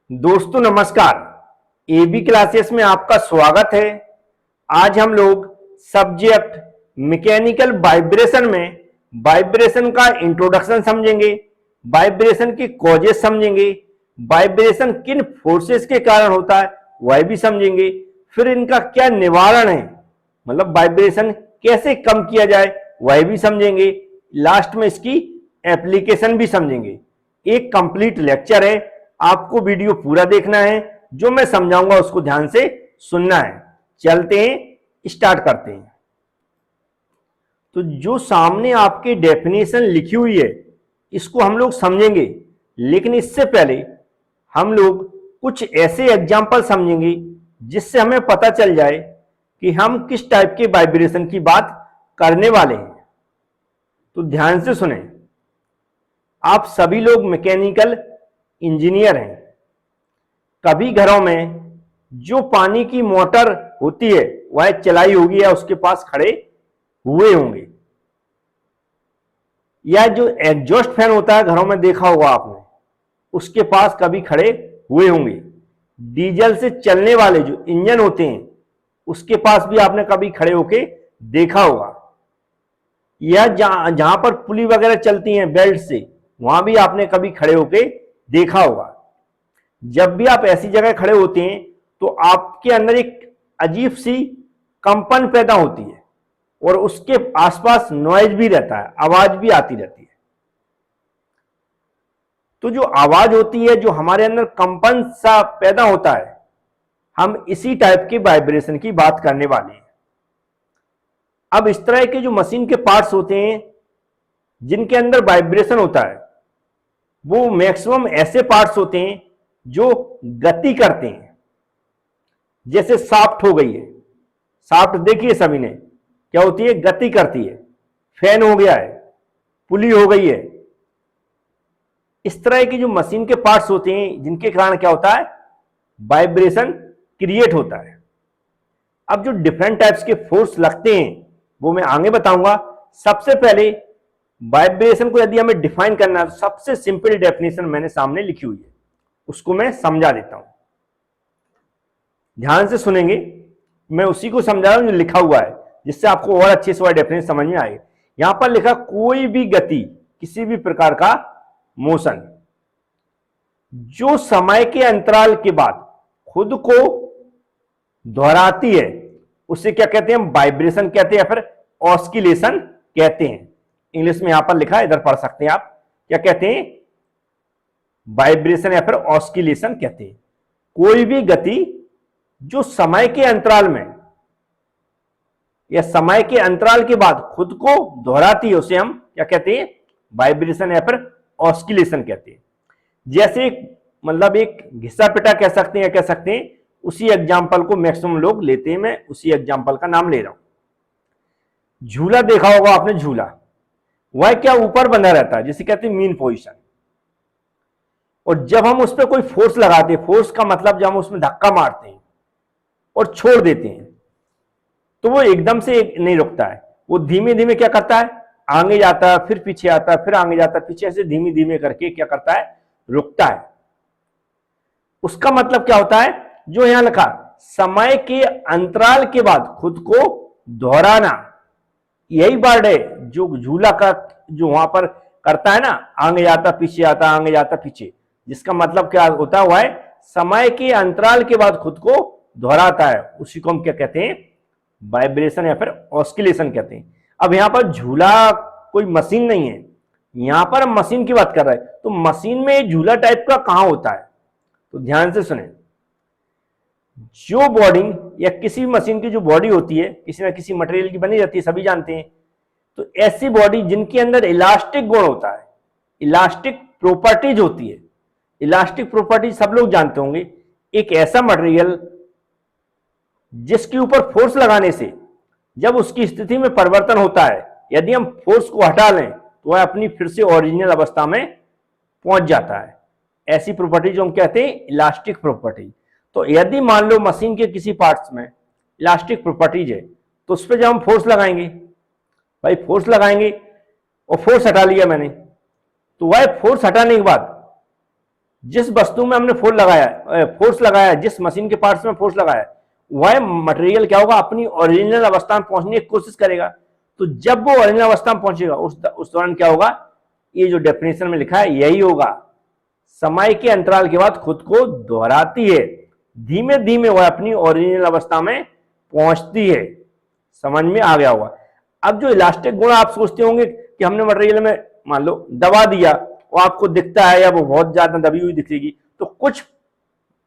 दोस्तों नमस्कार। AB classes में आपका स्वागत है। आज हम लोग सब्जेक्ट मैकेनिकल वाइब्रेशन में वाइब्रेशन का इंट्रोडक्शन समझेंगे, वाइब्रेशन की कॉजेस समझेंगे, वाइब्रेशन किन फोर्सेस के कारण होता है वह भी समझेंगे, फिर इनका क्या निवारण है, मतलब वाइब्रेशन कैसे कम किया जाए वह भी समझेंगे, लास्ट में इसकी एप्लीकेशन भी समझेंगे। एक कंप्लीट लेक्चर है, आपको वीडियो पूरा देखना है, जो मैं समझाऊंगा उसको ध्यान से सुनना है। चलते हैं, स्टार्ट करते हैं। तो जो सामने आपकी डेफिनेशन लिखी हुई है इसको हम लोग समझेंगे, लेकिन इससे पहले हम लोग कुछ ऐसे एग्जाम्पल समझेंगे जिससे हमें पता चल जाए कि हम किस टाइप के वाइब्रेशन की बात करने वाले हैं। तो ध्यान से सुने। आप सभी लोग मैकेनिकल इंजीनियर हैं। कभी घरों में जो पानी की मोटर होती है वह चलाई होगी या उसके पास खड़े हुए होंगे, या जो एग्जॉस्ट फैन होता है घरों में देखा होगा आपने, उसके पास कभी खड़े हुए होंगे। डीजल से चलने वाले जो इंजन होते हैं उसके पास भी आपने कभी खड़े होके देखा होगा, या जहां पर पुली वगैरह चलती हैं बेल्ट से, वहां भी आपने कभी खड़े होके देखा होगा। जब भी आप ऐसी जगह खड़े होते हैं तो आपके अंदर एक अजीब सी कंपन पैदा होती है और उसके आसपास नॉइज भी रहता है, आवाज भी आती रहती है। तो जो आवाज होती है, जो हमारे अंदर कंपन सा पैदा होता है, हम इसी टाइप के वाइब्रेशन की बात करने वाले हैं। अब इस तरह के जो मशीन के पार्ट्स होते हैं जिनके अंदर वाइब्रेशन होता है, वो मैक्सिमम ऐसे पार्ट्स होते हैं जो गति करते हैं। जैसे शाफ्ट हो गई है, शाफ्ट देखिए सभी ने, क्या होती है? गति करती है। फैन हो गया है, पुली हो गई है। इस तरह की जो मशीन के पार्ट्स होते हैं जिनके कारण क्या होता है? वाइब्रेशन क्रिएट होता है। अब जो डिफरेंट टाइप्स के फोर्स लगते हैं वो मैं आगे बताऊंगा। सबसे पहले वाइब्रेशन को यदि हमें डिफाइन करना है तो सबसे सिंपल डेफिनेशन मैंने सामने लिखी हुई है, उसको मैं समझा देता हूं। ध्यान से सुनेंगे, मैं उसी को समझा रहा हूं जो लिखा हुआ है, जिससे आपको और अच्छे से वह डेफिनेशन समझ में आएगी। यहां पर लिखा कोई भी गति, किसी भी प्रकार का मोशन जो समय के अंतराल के बाद खुद को दोहराती है, उसे क्या कहते हैं? वाइब्रेशन कहते हैं या फिर ऑस्किलेशन कहते हैं। इंग्लिश में यहां पर लिखा है, इधर पढ़ सकते हैं आप। क्या कहते हैं? वाइब्रेशन या फिर ऑस्किलेशन कहते हैं। कोई भी गति जो समय के अंतराल में या समय के अंतराल के बाद खुद को दोहराती है, उसे हम क्या कहते हैं? वाइब्रेशन या फिर ऑस्किलेशन कहते हैं। जैसे एक घिसा पिटा कह सकते हैं या कह सकते हैं, उसी एग्जाम्पल को मैक्सिमम लोग लेते हैं। मैं उसी एग्जाम्पल का नाम ले रहा हूं। झूला देखा होगा आपने, झूला वह क्या ऊपर बंधा रहता है, जिसे कहते हैं मीन पोजीशन। और जब हम उस पर कोई फोर्स लगाते हैं, फोर्स का मतलब जब हम उसमें धक्का मारते हैं और छोड़ देते हैं, तो वो एकदम से नहीं रुकता है। वो धीमे धीमे क्या करता है? आगे जाता है, फिर पीछे आता है, फिर आगे जाता है, पीछे, ऐसे धीमे धीमे करके क्या करता है? रुकता है। उसका मतलब क्या होता है? जो यहां लिखा, समय के अंतराल के बाद खुद को दोहराना, यही वर्ड है जो झूला का जो वहां पर करता है ना, आगे जाता पीछे आता, आगे जाता पीछे, जिसका मतलब क्या होता है? वह समय के अंतराल के बाद खुद को दोहराता है। उसी को हम क्या कहते हैं? वाइब्रेशन या फिर ऑस्किलेशन कहते हैं। अब यहां पर झूला कोई मशीन नहीं है, यहां पर हम मशीन की बात कर रहे हैं। तो मशीन में झूला टाइप का कहां होता है? तो ध्यान से सुने। जो बॉडी या किसी भी मशीन की जो बॉडी होती है, किसी ना किसी मटेरियल की बनी रहती है, सभी जानते हैं। तो ऐसी बॉडी जिनके अंदर इलास्टिक गुण होता है, इलास्टिक प्रॉपर्टीज होती है। इलास्टिक प्रॉपर्टीज सब लोग जानते होंगे। एक ऐसा मटेरियल जिसके ऊपर फोर्स लगाने से जब उसकी स्थिति में परिवर्तन होता है, यदि हम फोर्स को हटा लें तो वह अपनी फिर से ओरिजिनल अवस्था में पहुंच जाता है। ऐसी प्रॉपर्टी जो हम कहते हैं इलास्टिक प्रॉपर्टी। तो यदि मान लो मशीन के किसी पार्ट्स में इलास्टिक प्रॉपर्टीज है, तो उस पर जब हम फोर्स लगाएंगे, भाई फोर्स लगाएंगे और फोर्स हटा लिया मैंने, तो वह फोर्स हटाने के बाद जिस वस्तु में हमने फोर्स लगाया, जिस मशीन के पार्ट्स में फोर्स लगाया, वह मटेरियल क्या होगा, अपनी ओरिजिनल अवस्था में पहुंचने की कोशिश करेगा। तो जब वो ओरिजिनल अवस्था में पहुंचेगा उस दौरान क्या होगा, ये जो डेफिनेशन में लिखा है यही होगा, समय के अंतराल के बाद खुद को दोहराती है, धीमे धीमे वह अपनी ओरिजिनल अवस्था में पहुंचती है। समझ में आ गया होगा। अब जो इलास्टिक गुण आप सोचते होंगे कि हमने मटेरियल में मान लो दबा दिया, वो आपको दिखता है या वो बहुत ज्यादा दबी हुई दिखेगी, तो कुछ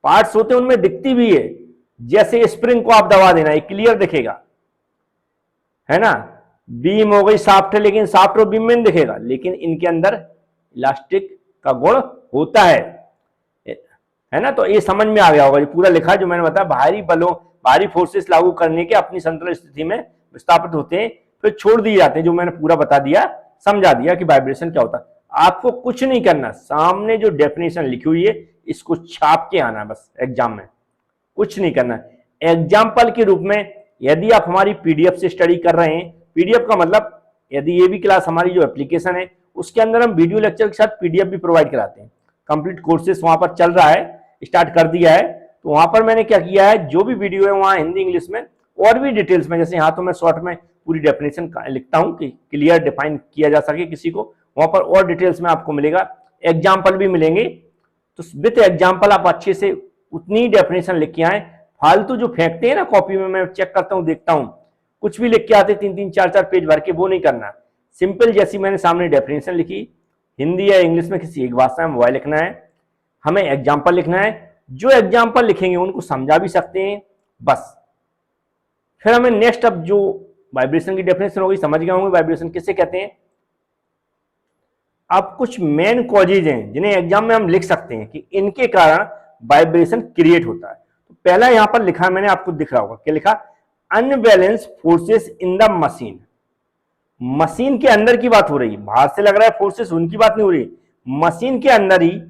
पार्ट्स होते हैं उनमें दिखती भी है, जैसे स्प्रिंग को आप दबा देना, एक क्लियर दिखेगा, है ना। बीम हो गई साफ्ट है, लेकिन साफ्ट और बीम में नहीं दिखेगा, लेकिन इनके अंदर इलास्टिक का गुण होता है ना। तो ये समझ में आ गया होगा, ये पूरा लिखा जो मैंने बताया, भारी फोर्सेस लागू करने के अपनी संतुलन स्थिति में विस्थापित होते हैं, फिर छोड़ दिए जाते हैं। जो मैंने पूरा बता दिया, समझा दिया कि वाइब्रेशन क्या होता है। आपको कुछ नहीं करना, सामने जो डेफिनेशन लिखी हुई है इसको छाप के आना बस एग्जाम में, कुछ नहीं करना। एग्जाम्पल के रूप में यदि आप हमारी पीडीएफ से स्टडी कर रहे हैं, पीडीएफ का मतलब यदि ये भी क्लास हमारी जो एप्लीकेशन है उसके अंदर हम वीडियो लेक्चर के साथ पीडीएफ भी प्रोवाइड कराते हैं। कंप्लीट कोर्सेस वहां पर चल रहा है, स्टार्ट कर दिया है। तो वहां पर मैंने क्या किया है, जो भी वीडियो है वहां हिंदी इंग्लिश में और भी डिटेल्स में, जैसे यहाँ तो मैं शॉर्ट में पूरी डेफिनेशन लिखता हूँ कि क्लियर डिफाइन किया जा सके किसी को, वहां पर और डिटेल्स में आपको मिलेगा, एग्जाम्पल भी मिलेंगे। तो विथ एग्जाम्पल आप अच्छे से उतनी डेफिनेशन लिख के आए। फालतू जो फेंकते हैं ना कॉपी में, मैं चेक करता हूँ, देखता हूँ, कुछ भी लिख के आते 3-3 4-4 पेज भर के, वो नहीं करना। सिंपल जैसी मैंने सामने डेफिनेशन लिखी, हिंदी या इंग्लिश में किसी एक भाषा में वह लिखना है, हमें एग्जाम्पल लिखना है। जो एग्जाम्पल लिखेंगे उनको समझा भी सकते हैं बस। फिर हमें नेक्स्ट, अब जो वाइब्रेशन की डेफिनेशन होगी, समझ गए होंगे वाइब्रेशन किसे कहते हैं। अब कुछ मेन कॉजेज हैं जिन्हें एग्जाम में हम लिख सकते हैं कि इनके कारण वाइब्रेशन क्रिएट होता है। तो पहला यहां पर लिखा, मैंने आपको दिख रहा होगा, क्या लिखा, unbalance forces in the machine. Machine के अंदर की बात हो रही, बाहर से लग रहा है फोर्सेस, उनकी बात नहीं हो रही, मशीन के अंदर ही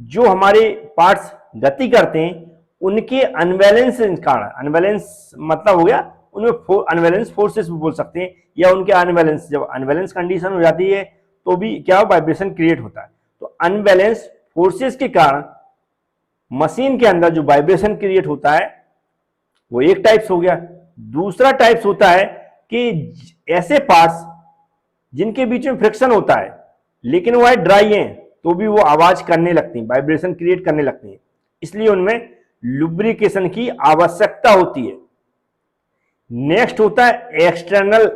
जो हमारे पार्ट्स गति करते हैं उनके अनबैलेंस कारण, अनबैलेंस मतलब हो गया उनमें अनबैलेंस फोर्सेस भी बोल सकते हैं, या उनके अनबैलेंस, जब अनबैलेंस कंडीशन हो जाती है तो भी क्या वाइब्रेशन क्रिएट होता है। तो अनबैलेंस फोर्सेस के कारण मशीन के अंदर जो वाइब्रेशन क्रिएट होता है वो एक टाइप्स हो गया। दूसरा टाइप्स होता है कि ऐसे पार्ट्स जिनके बीच में फ्रिक्शन होता है लेकिन वह ड्राई हैं तो भी वो आवाज करने लगती हैं, वाइब्रेशन क्रिएट करने लगती हैं, इसलिए उनमें लुब्रिकेशन की आवश्यकता होती है। नेक्स्ट होता है एक्सटर्नल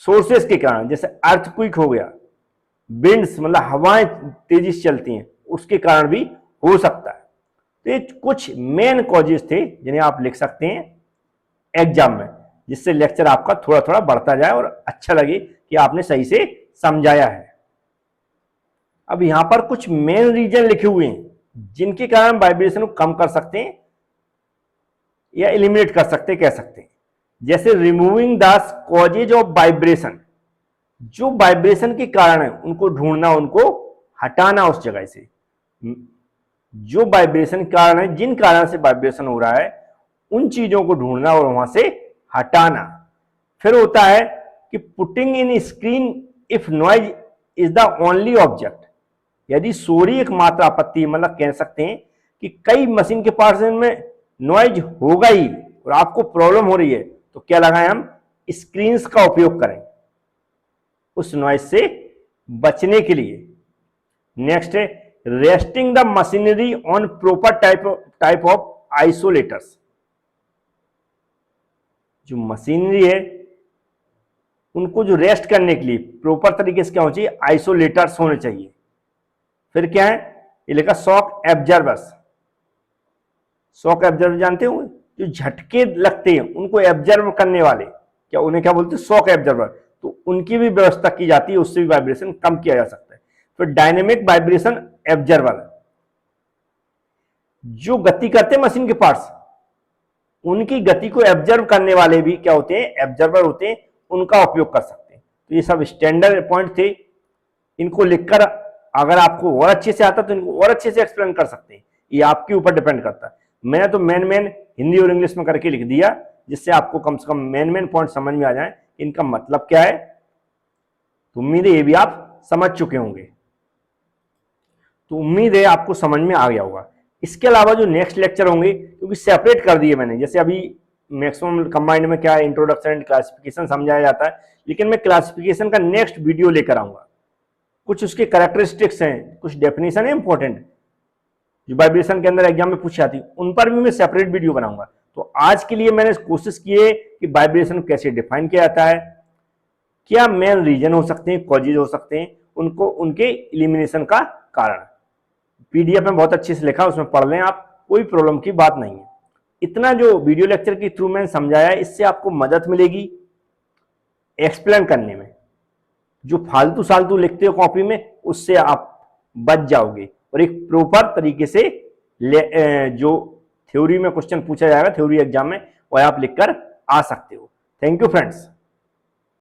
सोर्सेस के कारण, जैसे अर्थक्वेक हो गया, विंड्स मतलब हवाएं तेजी से चलती हैं, उसके कारण भी हो सकता है। तो ये कुछ मेन कॉजेज थे जिन्हें आप लिख सकते हैं एग्जाम में, जिससे लेक्चर आपका थोड़ा थोड़ा बढ़ता जाए और अच्छा लगे कि आपने सही से समझाया है। अब यहां पर कुछ मेन रीजन लिखे हुए हैं जिनके कारण वाइब्रेशन को कम कर सकते हैं या एलिमिनेट कर सकते हैं, कह सकते हैं। जैसे removing the causes of vibration, जो वाइब्रेशन के कारण है उनको ढूंढना, उनको हटाना उस जगह से। जो वाइब्रेशन के कारण है, जिन कारण से वाइब्रेशन हो रहा है, उन चीजों को ढूंढना और वहां से हटाना। फिर होता है कि putting in screen if noise is the only object, यदि शोर ही एकमात्र आपत्ति, मतलब कह सकते हैं कि कई मशीन के पार्ट्स में नॉइज होगा ही और आपको प्रॉब्लम हो रही है, तो क्या लगाएं हम, स्क्रीन्स का उपयोग करें उस नॉइज से बचने के लिए। नेक्स्ट है resting the machinery on proper type of isolators, जो मशीनरी है उनको जो रेस्ट करने के लिए प्रॉपर तरीके से क्या होना चाहिए, आइसोलेटर्स होने चाहिए। फिर क्या है, ये लिखा शॉक एब्जर्वर्स। शॉक एब्जर्वर जानते होंगे, जो झटके लगते हैं उनको एब्जर्व करने वाले, क्या उन्हें क्या बोलते हैं, शॉक एब्जर्वर। तो उनकी भी व्यवस्था की जाती है, उससे भी वाइब्रेशन कम किया जा सकता है। फिर डायनेमिक वाइब्रेशन एब्जर्वर, जो गति करते हैं मशीन के पार्ट्स, उनकी गति को एब्जर्व करने वाले भी क्या होते हैं, एब्जर्वर होते हैं, उनका उपयोग कर सकते हैं। तो ये सब स्टैंडर्ड पॉइंट थे, इनको लिखकर अगर आपको और अच्छे से आता तो इनको और अच्छे से एक्सप्लेन कर सकते हैं, ये आपके ऊपर डिपेंड करता है। मैंने तो मेन हिंदी और इंग्लिश में करके लिख दिया, जिससे आपको कम से कम मेन पॉइंट समझ में आ जाए, इनका मतलब क्या है। तो उम्मीद है ये भी आप समझ चुके होंगे। तो उम्मीद है आपको समझ में आ गया होगा। इसके अलावा जो नेक्स्ट लेक्चर होंगे, क्योंकि सेपरेट कर दिए मैंने, जैसे अभी मैक्सिमम कंबाइंड में क्या है, इंट्रोडक्शन एंड क्लासिफिकेशन समझाया जाता है, लेकिन मैं क्लासिफिकेशन का नेक्स्ट वीडियो लेकर आऊंगा। कुछ उसके कैरेक्टरिस्टिक्स हैं, कुछ डेफिनेशन है इंपॉर्टेंट जो वाइब्रेशन के अंदर एग्जाम में पूछी जाती है, उन पर भी मैं सेपरेट वीडियो बनाऊंगा। तो आज के लिए मैंने कोशिश की है कि वाइब्रेशन कैसे डिफाइन किया जाता है, क्या मेन रीजन हो सकते हैं, कॉजेज हो सकते हैं, उनको उनके इलिमिनेशन का कारण। पीडीएफ में बहुत अच्छे से लिखा, उसमें पढ़ लें आप, कोई प्रॉब्लम की बात नहीं है। इतना जो वीडियो लेक्चर के थ्रू मैंने समझाया, इससे आपको मदद मिलेगी एक्सप्लेन करने में। जो फालतू सालतू लिखते हो कॉपी में, उससे आप बच जाओगे और एक प्रॉपर तरीके से जो थ्योरी में क्वेश्चन पूछा जाएगा थ्योरी एग्जाम में, वह आप लिखकर आ सकते हो। Thank you friends.